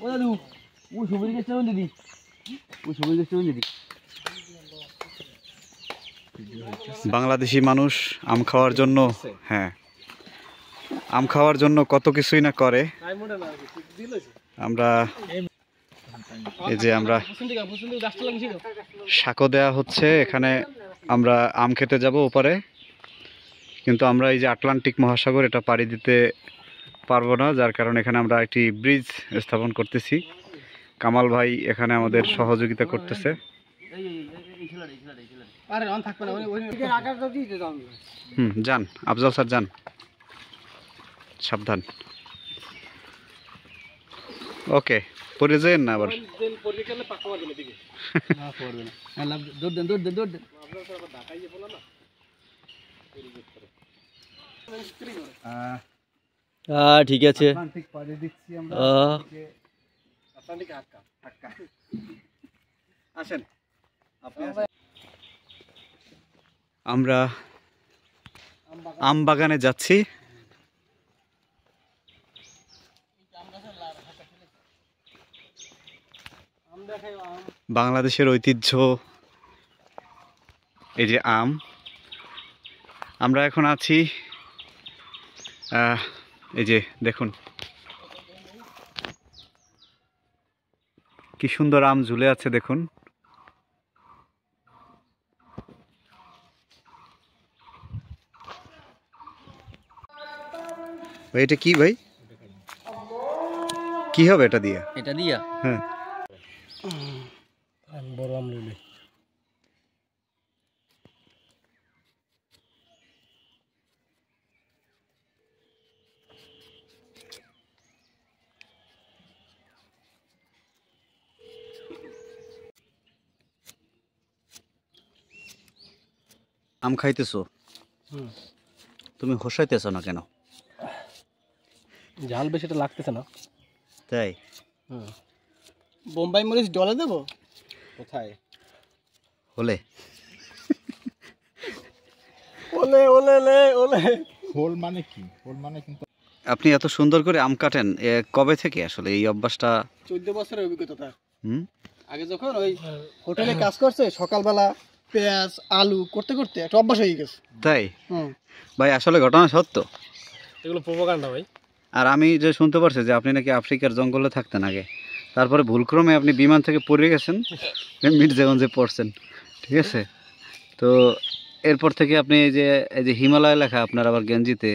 ও দাদু ও সবুজ গাছটা দিদি ও সবুজ গাছটা দিদি বাংলাদেশি মানুষ আম খাওয়ার জন্য, হ্যাঁ, আম খাওয়ার জন্য কত কিছুই না করে। আমরা এই যে আমরা সাঁকো দেয়া হচ্ছে, এখানে আমরা আম খেতে যাব ওপারে, কিন্তু আমরা এই যে আটলান্টিক মহাসাগর এটা পাড়ি দিতে পারবো না, যার কারণে এখানে আমরা একটি ব্রিজ স্থাপন করতেছি। কামাল ভাই এখানে আমাদের সহযোগিতা করতেছে। যান আফজাল স্যার যান, সাবধান। ওকে, পরে যেন না আবার। ঠিক আছে। আমরা আম বাগানে যাচ্ছি। বাংলাদেশের ঐতিহ্য এই যে আম। আমরা এখন আছি এই যে দেখুন কি সুন্দর আম ঝুলে আছে, দেখুন। এটা কি ভাই, কি হবে এটা দিয়ে? এটা দিয়া হ্যাঁ, বড় আম লইলে আম খাইতেছো? তুমি হোসাইতেছো না কেন? ঝাল বেশিটা লাগতেছে না তাই? বোম্বাই মরিচ ডলে দেবো কোথায়? হলে ওলে ওলে লে ওলে হোল মানে কি? হোল মানে কিন্তু আপনি এত সুন্দর করে আম কাটেন, কবে থেকে আসলে এই অভ্যাসটা? 14 বছরের অভিজ্ঞতা তার। আগে যখন ওই হোটেলে কাজ করছে, সকালবেলা পেঁয়াজ আলু করতে করতে একটা অভ্যাস হয়ে গেছে। তাই ভাই? আসলে ঘটনা সত্য? এগুলো প্রোপাগান্ডা ভাই। আর আমি যে শুনতে পারছি যে আপনি নাকি আফ্রিকার জঙ্গলে থাকতেন আগে, তারপরে ভুলক্রমে আপনি বিমান থেকে পড়ে গেছেন, মির্জাগঞ্জে পড়ছেন, ঠিক আছে? তো এরপর থেকে আপনি এই যে হিমালয় লেখা আপনার আবার গেঞ্জিতে,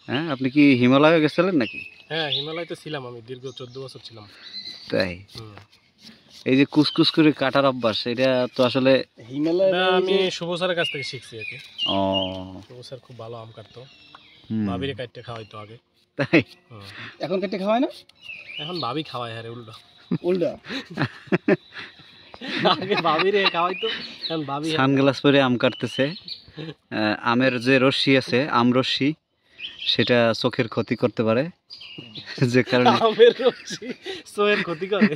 হ্যাঁ, আপনি কি হিমালয়ে গেছিলেন নাকি? হ্যাঁ, হিমালয়তে ছিলাম আমি, দীর্ঘ 14 বছর ছিলাম। তাই? এই যে কুসকুস করে কাটার অভ্যাস, এটা তো আসলে হিমালয় আমি শুভ স্যারের কাছ থেকে শিখছি আর কি। ও, শুভ স্যার খুব ভালো আম কাটতো, ভাবিরে কাটতে খাওয়াইতো আগে। তাই? এখন কেটে খাওয়ায় না? এখন ভাবি খাওয়ায়। হ্যাঁ, উল্টা উল্টা আগে ভাবিরে খাওয়াইতো, এখন ভাবি সানগ্লাস পরে আম কাটতেছে। আমের যে রশ্মি আছে, আম রশ্মি, সেটা চোখের ক্ষতি করতে পারে, যে কারণে আমের রশ্মি চোখের ক্ষতি করে।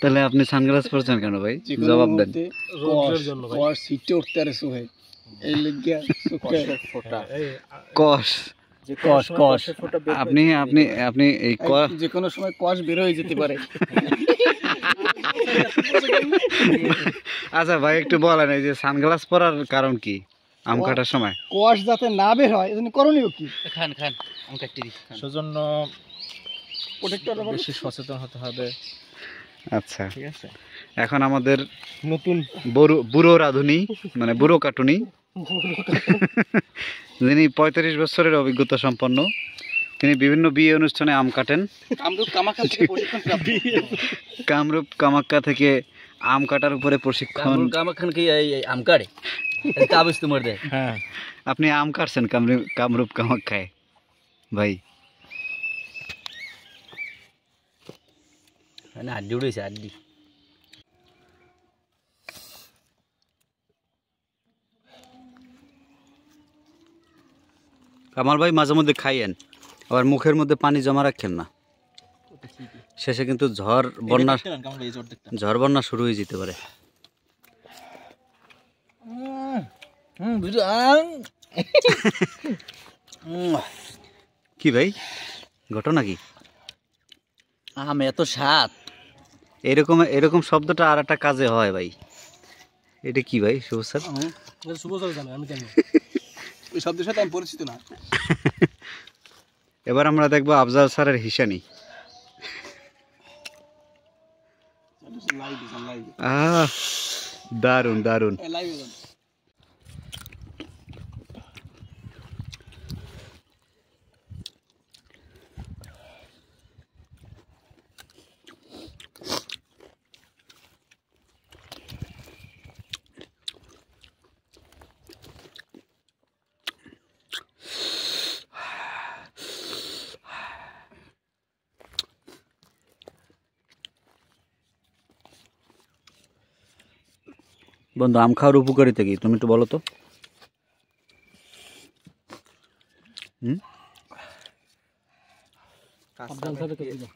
তাহলে আপনি সানগ্লাস পরছেন কেন ভাই? জবাব দেন। রোদের জন্য ভাই, ওর সিটে উঠতে আরে সোহে এই লাগিয়া চোখের ফোঁটা কষ, যে কষ কষ আপনি আপনি আপনি এই যে কোনো সময় কষ বের হয়ে যেতে পারে। আচ্ছা ভাই, একটু বলেন এই যে সানগ্লাস পরার কারণ কি আম কাটার সময়? কষ যাতে না বের হয় এজন্য করণীয় কি? খান খান আম কাটতে দিই, সেজন্য প্রোটেক্টর বেশি সচেতন হতে হবে। আচ্ছা, ঠিক আছে। এখন আমাদের নতুন বুড়ো রাঁধুনি, মানে বুড়ো কাটুনি, যিনি 35 বছরের অভিজ্ঞতা সম্পন্ন, তিনি বিভিন্ন বিয়ে অনুষ্ঠানে আম কাটেন। কামরূপ কামাখ্যা থেকে আম কাটার উপরে প্রশিক্ষণ। আম কাটে কাবিজ তোমার দেয়। হ্যাঁ, আপনি আম কাটছেন কামরূপ কামাখ্যায় ভাই? আড্ডি উঠেছে আড্ডি। কামাল ভাই মাঝে মধ্যে খাইয়েন, আবার মুখের মধ্যে পানি জমা রাখেন না, শেষে কিন্তু ঝড় বন্যা শুরু হয়ে যেতে পারে। কি ভাই, ঘটনা কি? আম এত স্বাদ। এরকম এরকম শব্দটা আর একটা কাজে হয় ভাই। এটা কি ভাই শুভ স্যার? শুভ স্যার জানে, আমি জানি ওই শব্দের সাথে আমি পরিচিত না। এবার আমরা দেখবো আফজাল স্যারের হিসানি। আহ দারুন দারুন। বন্ধু আম খাওয়ার উপকারিতা কি তুমি একটু বলো তো?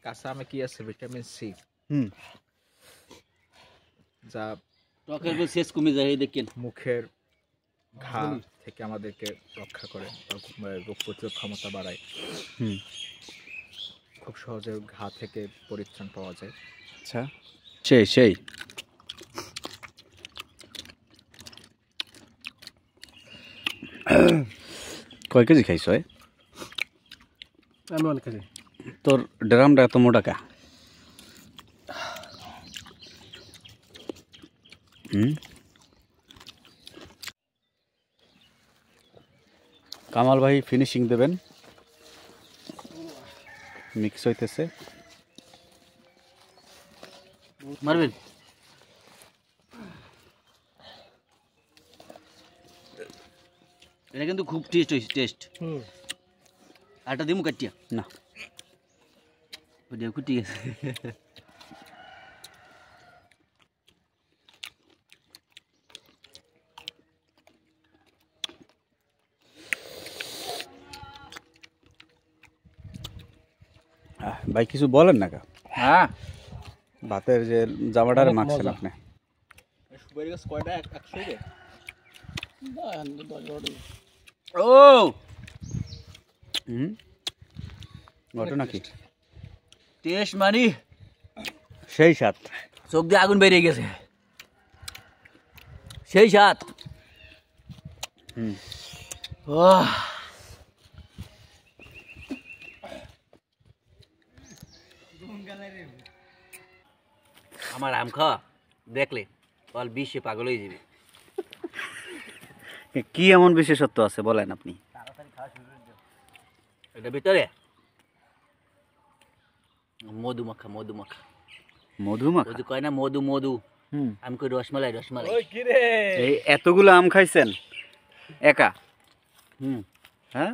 কাঁচা আমে কি আছে? ভিটামিন সি, হুম, যা টকের শেষ কমে যায় এই দেখেন। মুখের ঘা থেকে আমাদেরকে রক্ষা করে, রোগ প্রতিরোধ ক্ষমতা বাড়ায়। হুম, খুব সহজে ঘা থেকে পরিত্রাণ পাওয়া যায়। আচ্ছা সেই সেই। কয় কেজি খাইছ? আমি অনেক খাইছি। তোর ড্রামটা এত মোটা কা? কামাল ভাই ফিনিশিং দেবেন, মিক্স হইতেছে। মারবেন? এটা কিন্তু খুব টেস্ট হয়েছে, টেস্ট। আটা দিমু কাটিয়া না ওটা ঠিক আছে। ভাই কিছু বলেন না কা? হ্যাঁ, ভাতের যে জামাটারে মাখছেন আপনি। সুপারি গাছ কয়টা? 100 রে? ও ঘটনা কি? টেস্ট মানে সেই স্বাদ। চোখ দিয়ে আগুন বেরিয়ে গেছে, সেই স্বাদ। আমার আম খাওয়া দেখলে বল বিশ্বে পাগল হয়ে যাবে। কি এমন বিশেষত্ব আছে বলেন আপনি? এটা ভিতরে মধু মাখা, মধু মাখা, মধু মাখা। ওই যে কয় না মধু মধু, হুম, আমি কই রসমালাই, রসমালাই। এই এতগুলো আম খাইছেন একা? হুম, হ্যাঁ